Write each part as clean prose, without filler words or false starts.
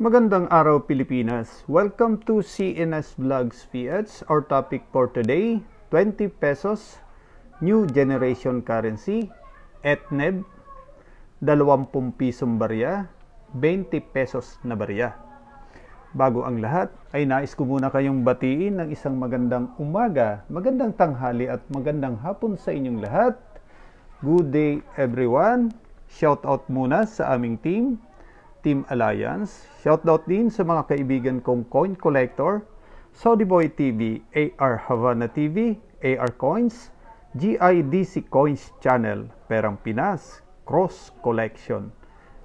Magandang araw Pilipinas. Welcome to CNS Vlogs PH. Our topic for today, 20 pesos, new generation currency, ETNEB, 20 pisong barya, 20 pesos na barya. Bago ang lahat, ay nais ko muna kayong batiin ng isang magandang umaga, magandang tanghali at magandang hapon sa inyong lahat. Good day everyone. Shout out muna sa aming Team Alliance. Shoutout din sa mga kaibigan kong coin collector, Saudi Boy TV, AR Havana TV, AR Coins, GIDC Coins Channel, Perang Pinas, Cross Collection,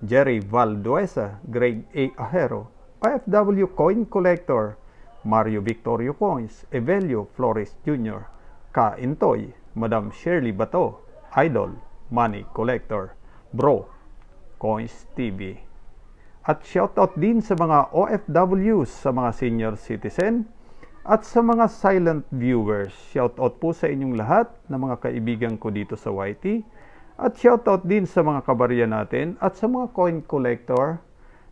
Jerry Valduesa, Greg A. Ahero, OFW Coin Collector, Mario Victorio Coins, Evelio Flores Jr., Ka Intoy, Madam Shirley Bato, Idol, Money Collector, Bro, Coins TV. At shoutout din sa mga OFWs, sa mga senior citizen, at sa mga silent viewers. Shoutout po sa inyong lahat na mga kaibigan ko dito sa YT. At shoutout din sa mga kabarya natin at sa mga coin collector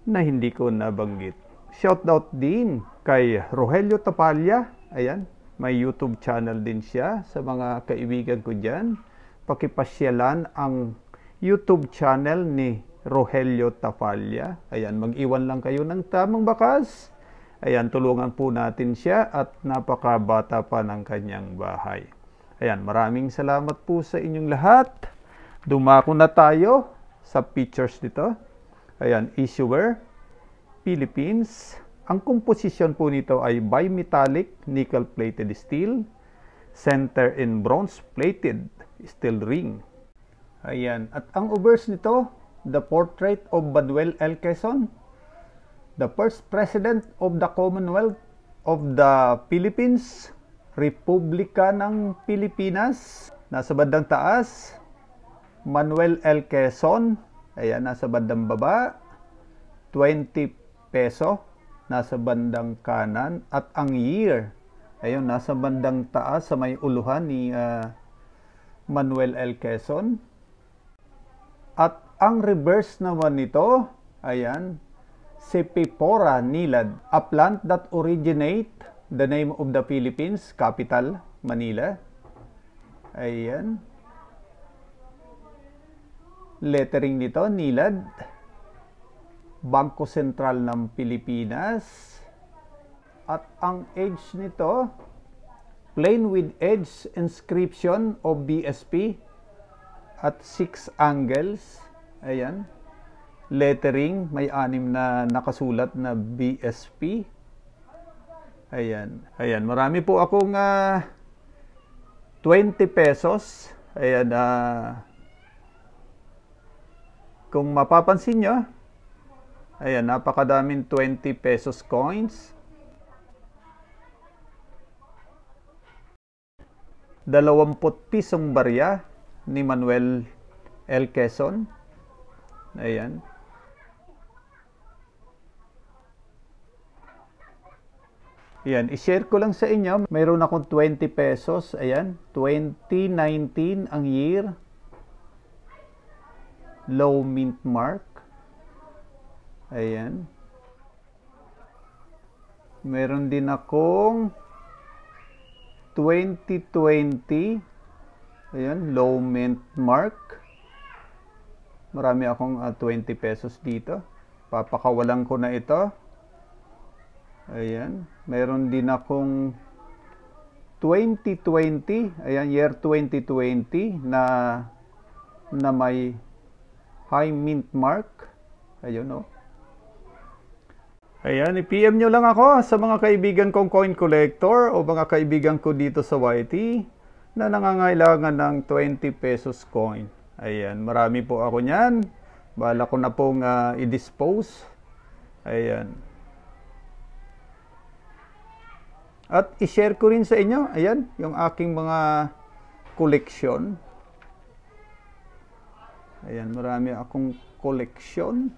na hindi ko nabanggit. Shoutout din kay Rogelio Tapalla. Ayan, may YouTube channel din siya sa mga kaibigan ko dyan. Pakipasyalan ang YouTube channel ni Rogelio Tapalla. Ayan, mag-iwan lang kayo ng tamang bakas. Ayan, tulungan po natin siya at napakabata pa ng kanyang bahay. Ayan, maraming salamat po sa inyong lahat. Dumako na tayo sa pictures nito. Ayan, issuer, Philippines. Ang komposisyon po nito ay bimetallic nickel-plated steel, center in bronze-plated steel ring. Ayan, at ang obverse nito, the portrait of Manuel L. Quezon, the first president of the Commonwealth of the Philippines, Republika ng Pilipinas. Nasa bandang taas, Manuel L. Quezon. Ayan, nasa bandang baba, 20 peso. Nasa bandang kanan. At ang year, ayun, nasa bandang taas sa may uluhan ni Manuel L. Quezon. At ang reverse naman nito, ayan, Sepipora Nilad, a plant that originate the name of the Philippines, capital, Manila. Ayan. Lettering nito, Nilad. Bangko Sentral ng Pilipinas. At ang edge nito, plain with edge inscription of BSP at 6 angles. Ayan. Lettering, may 6 na nakasulat na BSP. Ayan. Ayan, marami po akong 20 pesos. Ayan, kung mapapansin nyo, ayan, napakadaming 20 pesos coins. 20 pisong barya ni Manuel L. Quezon. Ayan. Ayan, i-share ko lang sa inyo. Mayroon akong 20 pesos. Ayan, 2019 ang year. Low mint mark. Ayan. Meron din akong 2020. Ayan, low mint mark. Marami akong 20 pesos dito. Papakawalan ko na ito. Ayan. Meron din akong 2020. Ayan, year 2020 na may high mint mark. Ayun, oh. Ayan, i-PM nyo lang ako sa mga kaibigan kong coin collector o mga kaibigan ko dito sa YT na nangangailangan ng 20 pesos coin. Ayan, marami po ako niyan. Bala ko na pong i-dispose. Ayan. At i-share ko rin sa inyo, ayan, yung aking mga koleksyon. Ayan, marami akong koleksyon.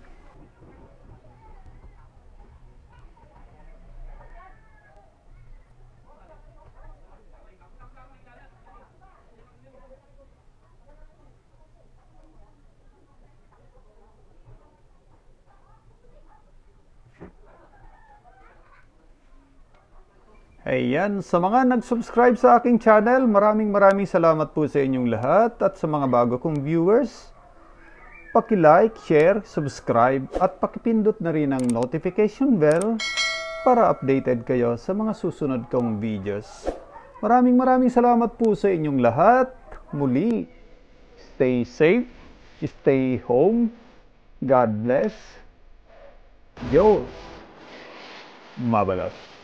Ayan, sa mga nag-subscribe sa aking channel, maraming salamat po sa inyong lahat. At sa mga bago kong viewers, paki-like, share, subscribe at pakipindot na rin ang notification bell para updated kayo sa mga susunod kong videos. Maraming salamat po sa inyong lahat. Muli, stay safe, stay home, God bless. Diyos mabalas.